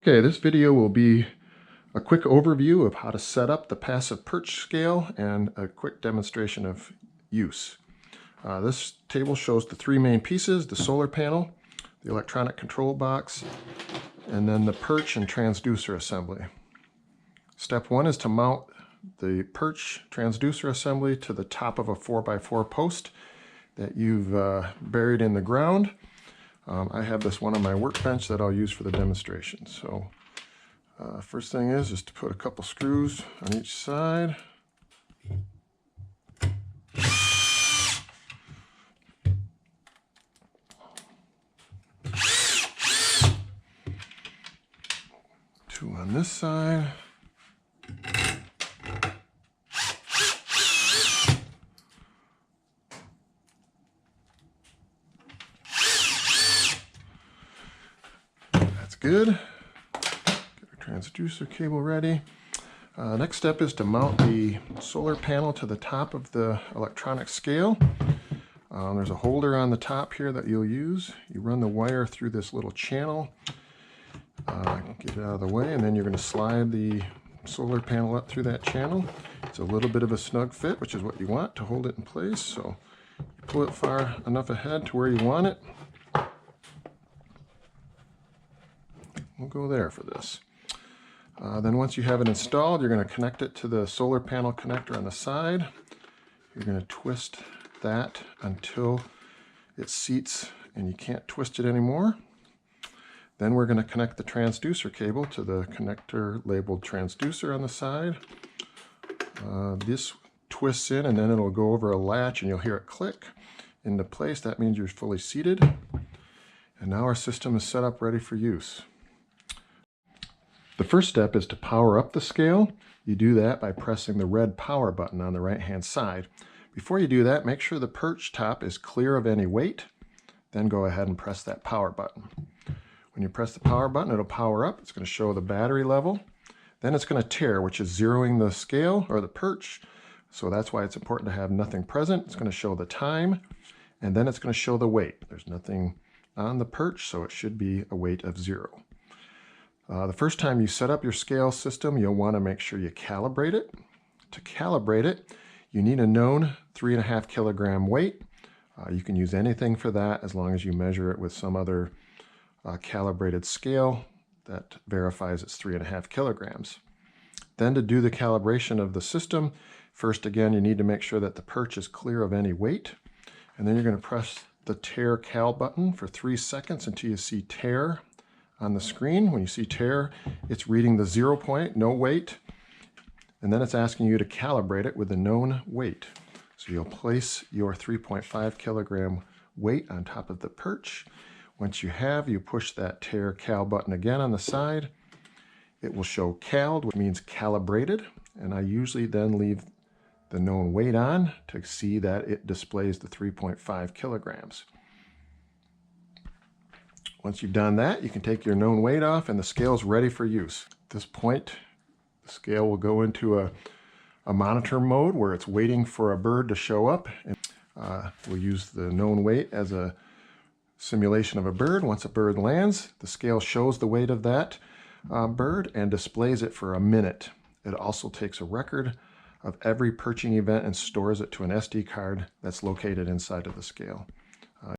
Okay, this video will be a quick overview of how to set up the passive perch scale and a quick demonstration of use. This table shows the three main pieces: the solar panel, the electronic control box, and then the perch and transducer assembly. Step one is to mount the perch transducer assembly to the top of a 4x4 post that you've buried in the ground. I have this one on my workbench that I'll use for the demonstration. So first thing is just to put a couple screws on each side. Two on this side. That's good. Get our transducer cable ready. Next step is to mount the solar panel to the top of the electronic scale. There's a holder on the top here that you'll use. You run the wire through this little channel. Get it out of the way, and then you're going to slide the solar panel up through that channel. It's a little bit of a snug fit, which is what you want to hold it in place. So you pull it far enough ahead to where you want it. We'll go there for this. Then once you have it installed, you're going to connect it to the solar panel connector on the side. You're going to twist that until it seats and you can't twist it anymore. Then we're going to connect the transducer cable to the connector labeled transducer on the side. This twists in and then it'll go over a latch and you'll hear it click into place. That means you're fully seated. And now our system is set up ready for use. The first step is to power up the scale. You do that by pressing the red power button on the right-hand side. Before you do that, make sure the perch top is clear of any weight. Then go ahead and press that power button. When you press the power button, it'll power up. It's going to show the battery level. Then it's going to tare, which is zeroing the scale or the perch. So that's why it's important to have nothing present. It's going to show the time, and then it's going to show the weight. There's nothing on the perch, so it should be a weight of 0. The first time you set up your scale system, you'll want to make sure you calibrate it. To calibrate it, you need a known 3.5 kilogram weight. You can use anything for that as long as you measure it with some other calibrated scale that verifies it's 3.5 kilograms. Then to do the calibration of the system, first again you need to make sure that the perch is clear of any weight, and then you're going to press the tare cal button for 3 seconds until you see tare on the screen. When you see tare, it's reading the 0 point, no weight, and then it's asking you to calibrate it with a known weight. So you'll place your 3.5 kilogram weight on top of the perch. Once you have, you push that tare cal button again on the side. It will show caled, which means calibrated, and I usually then leave the known weight on to see that it displays the 3.5 kilograms. Once you've done that, you can take your known weight off and the scale's ready for use. At this point, the scale will go into a monitor mode where it's waiting for a bird to show up. And we'll use the known weight as a simulation of a bird. Once a bird lands, the scale shows the weight of that bird and displays it for a minute. It also takes a record of every perching event and stores it to an SD card that's located inside of the scale.